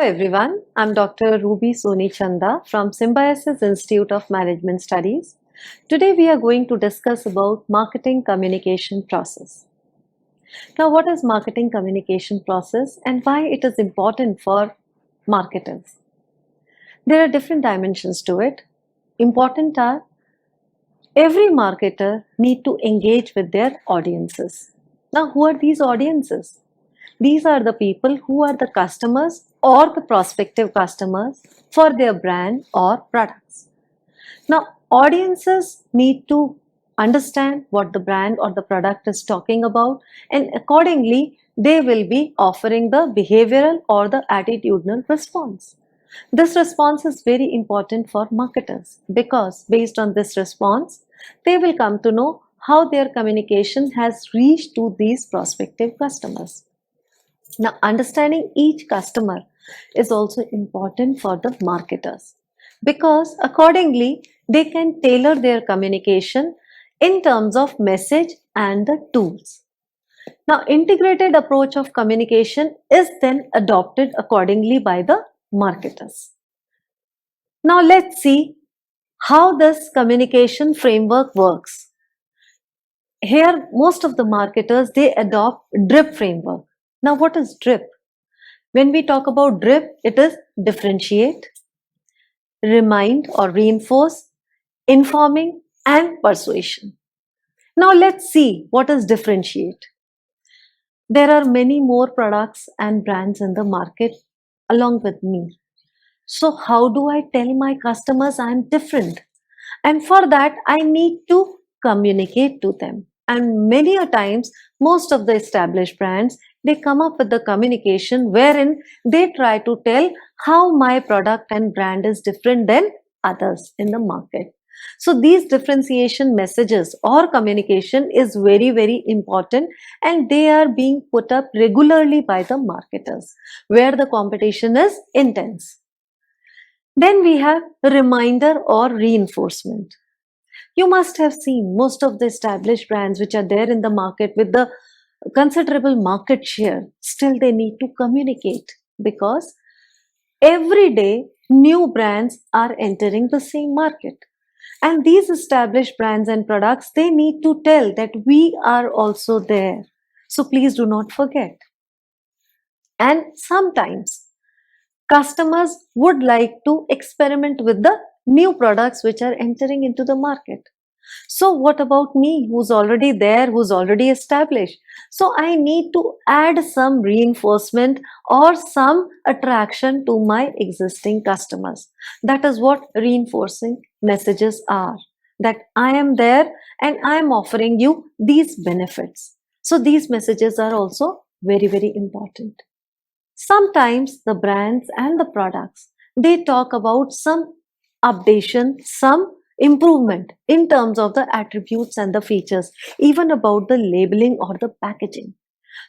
everyone, I'm Dr. Ruby Soni Chanda from Symbiosis Institute of Management Studies. Today we are going to discuss about marketing communication process. Now, what is marketing communication process and why it is important for marketers? There are different dimensions to it. Important are every marketer need to engage with their audiences. Now, who are these audiences? These are the people who are the customers or the prospective customers for their brand or products. Now, audiences need to understand what the brand or the product is talking about, and accordingly, they will be offering the behavioral or the attitudinal response. This response is very important for marketers because based on this response, they will come to know how their communication has reached to these prospective customers. Now, understanding each customer is also important for the marketers because accordingly they can tailor their communication in terms of message and the tools. Now, integrated approach of communication is then adopted accordingly by the marketers. Now, let's see how this communication framework works. Here, most of the marketers, they adopt DRIP framework. Now, what is DRIP? When we talk about DRIP, it is differentiate, remind or reinforce, informing, and persuasion. Now, let's see what is differentiate. There are many more products and brands in the market along with me. So, how do I tell my customers I'm different? And for that, I need to communicate to them. And many a times, most of the established brands, they come up with the communication wherein they try to tell how my product and brand is different than others in the market. So these differentiation messages or communication is very, very important and they are being put up regularly by the marketers where the competition is intense. Then we have reminder or reinforcement. You must have seen most of the established brands which are there in the market with the considerable market share, still they need to communicate because every day new brands are entering the same market. And these established brands and products, they need to tell that we are also there. So please do not forget. And sometimes customers would like to experiment with the new products which are entering into the market. So what about me who's already there, who's already established? So I need to add some reinforcement or some attraction to my existing customers. That is what reinforcing messages are. That I am there and I am offering you these benefits. So these messages are also very, very important. Sometimes the brands and the products, they talk about some updation, some improvement in terms of the attributes and the features, even about the labeling or the packaging.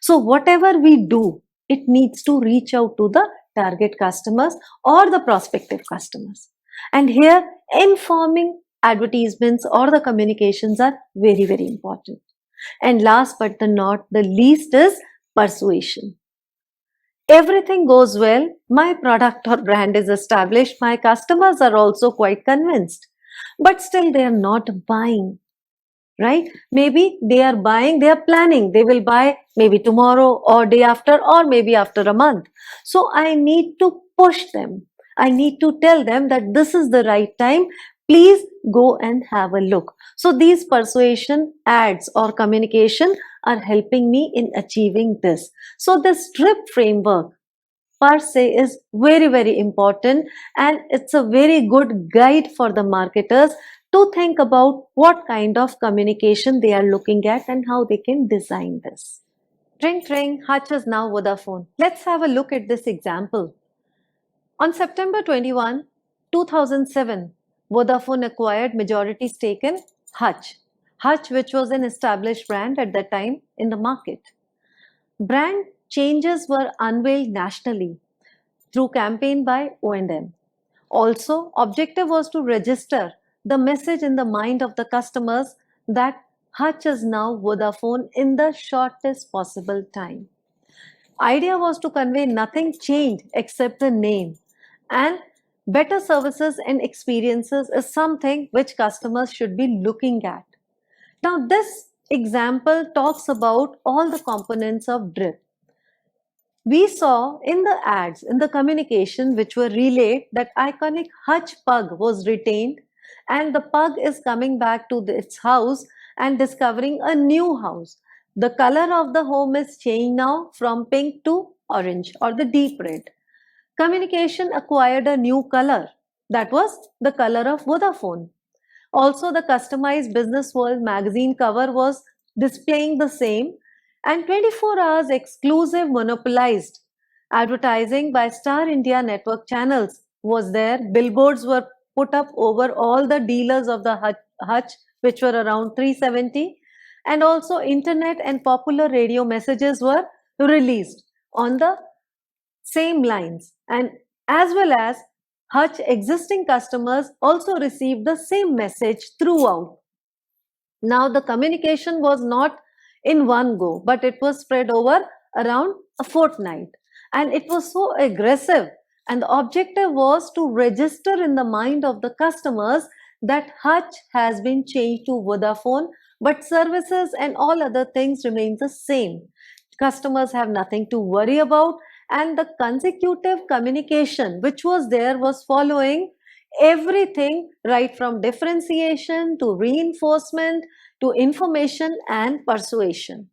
So whatever we do, it needs to reach out to the target customers or the prospective customers. And here, informing advertisements or the communications are very, very important. And last but not the least is persuasion. Everything goes well, my product or brand is established, my customers are also quite convinced. But still they are not buying, right? Maybe they are buying, they are planning, they will buy maybe tomorrow or day after or maybe after a month. So I need to push them. I need to tell them that this is the right time. Please go and have a look. So these persuasion ads or communication are helping me in achieving this. So this DRIP framework per se is very, very important and it's a very good guide for the marketers to think about what kind of communication they are looking at and how they can design this. Ring, ring, Hutch is now Vodafone. Let's have a look at this example. On September 21, 2007, Vodafone acquired majority stake in Hutch. Hutch, which was an established brand at that time in the market. Brand changes were unveiled nationally through campaign by O&M. Also, objective was to register the message in the mind of the customers that Hutch is now Vodafone in the shortest possible time. idea was to convey nothing changed except the name. And better services and experiences is something which customers should be looking at. Now, this example talks about all the components of drip. We saw in the ads, in the communication which were relayed, that iconic Hutch pug was retained, and the pug is coming back to its house and discovering a new house. The color of the home is changed now from pink to orange or the deep red. Communication acquired a new color, that was the color of Vodafone. Also, the customized Business World magazine cover was displaying the same, and 24 hours exclusive monopolized advertising by Star India network channels was there. Billboards were put up over all the dealers of the Hutch, which were around 370, and also internet and popular radio messages were released on the same lines, and as well as Hutch existing customers also received the same message throughout. Now the communication was not in one go, but it was spread over around a fortnight, and it was so aggressive, and the objective was to register in the mind of the customers that Hutch has been changed to Vodafone, but services and all other things remain the same. Customers have nothing to worry about, and the consecutive communication which was there was following everything right from differentiation to reinforcement to information and persuasion.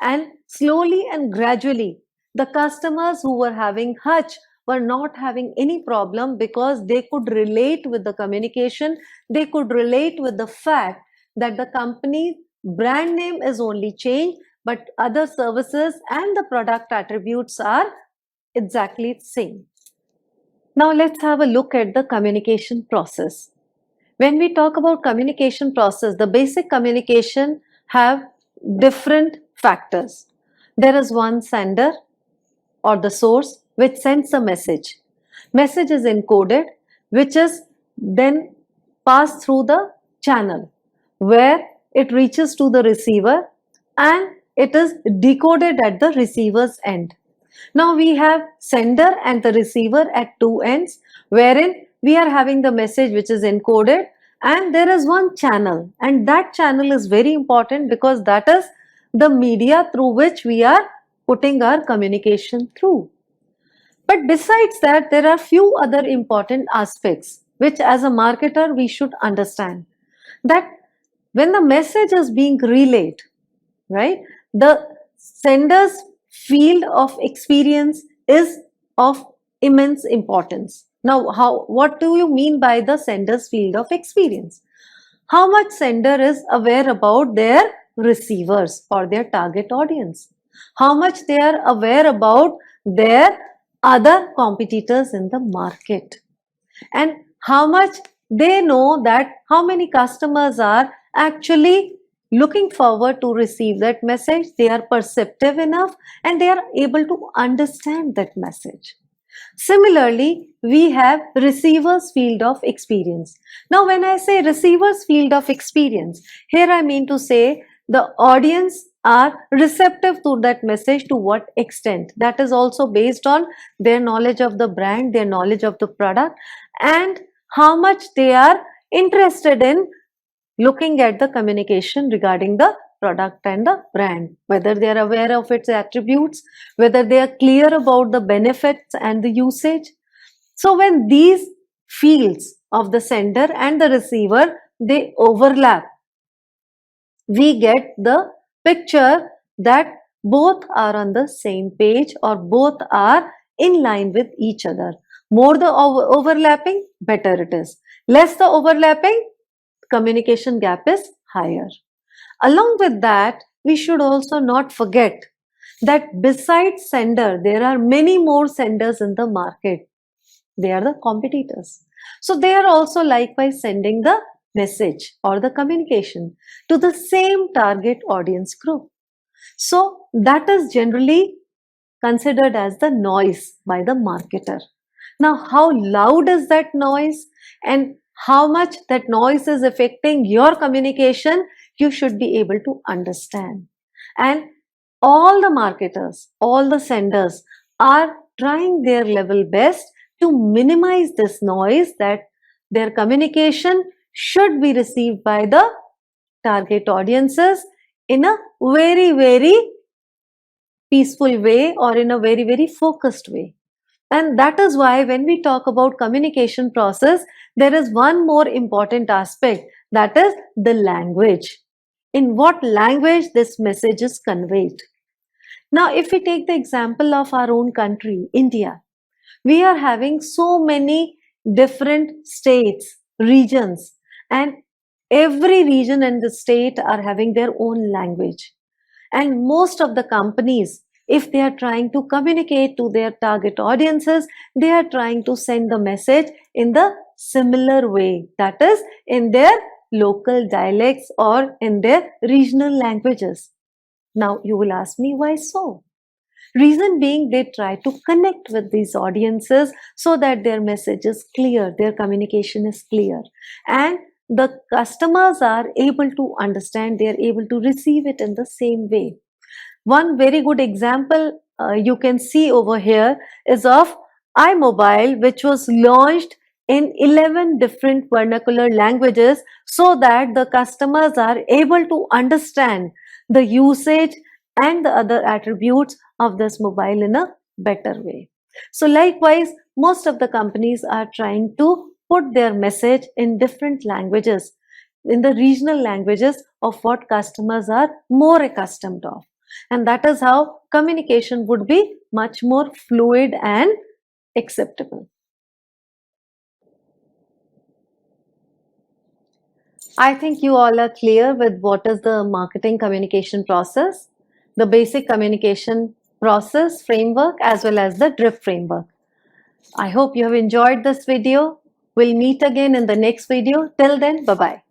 And slowly and gradually, the customers who were having Hutch were not having any problem because they could relate with the communication, they could relate with the fact that the company's brand name is only changed, but other services and the product attributes are exactly the same. Now let's have a look at the communication process. When we talk about communication process, the basic communication have different factors. There is one sender or the source which sends a message. Message is encoded, which is then passed through the channel where it reaches to the receiver and it is decoded at the receiver's end. Now we have sender and the receiver at two ends, wherein we are having the message which is encoded, and there is one channel, and that channel is very important because that is the media through which we are putting our communication through. But besides that, there are few other important aspects which as a marketer we should understand. That when the message is being relayed, right, the sender's field of experience is of immense importance. Now, what do you mean by the sender's field of experience? How much sender is aware about their receivers or their target audience? How much they are aware about their other competitors in the market? And how much they know that how many customers are actually looking forward to receive that message, they are perceptive enough and they are able to understand that message. Similarly, we have receiver's field of experience. Now, when I say receiver's field of experience, here I mean to say the audience are receptive to that message to what extent. That is also based on their knowledge of the brand, their knowledge of the product, and how much they are interested in looking at the communication regarding the product and the brand, whether they are aware of its attributes, whether they are clear about the benefits and the usage. So when these fields of the sender and the receiver, they overlap, we get the picture that both are on the same page or both are in line with each other. More the overlapping, better it is. Less the overlapping, communication gap is higher. Along with that, we should also not forget that besides sender, there are many more senders in the market. They are the competitors. So they are also likewise sending the message or the communication to the same target audience group. So that is generally considered as the noise by the marketer. Now, how loud is that noise and how much that noise is affecting your communication, you should be able to understand. And all the marketers, all the senders are trying their level best to minimize this noise, that their communication should be received by the target audiences in a very, very peaceful way or in a very, very focused way. And that is why when we talk about communication process, there is one more important aspect, that is the language. In what language this message is conveyed. Now, if we take the example of our own country, India, we are having so many different states, regions, and every region and the state are having their own language. And most of the companies, if they are trying to communicate to their target audiences, they are trying to send the message in the similar way, that is, in their local dialects or in their regional languages. Now, you will ask me, why so? Reason being, they try to connect with these audiences so that their message is clear, their communication is clear, and the customers are able to understand, they are able to receive it in the same way. One very good example you can see over here is of iMobile, which was launched in 11 different vernacular languages so that the customers are able to understand the usage and the other attributes of this mobile in a better way. So likewise, most of the companies are trying to put their message in different languages, in the regional languages of what customers are more accustomed of. And that is how communication would be much more fluid and acceptable. I think you all are clear with what is the marketing communication process, the basic communication process framework, as well as the DRIP framework. I hope you have enjoyed this video. We'll meet again in the next video. Till then, bye-bye.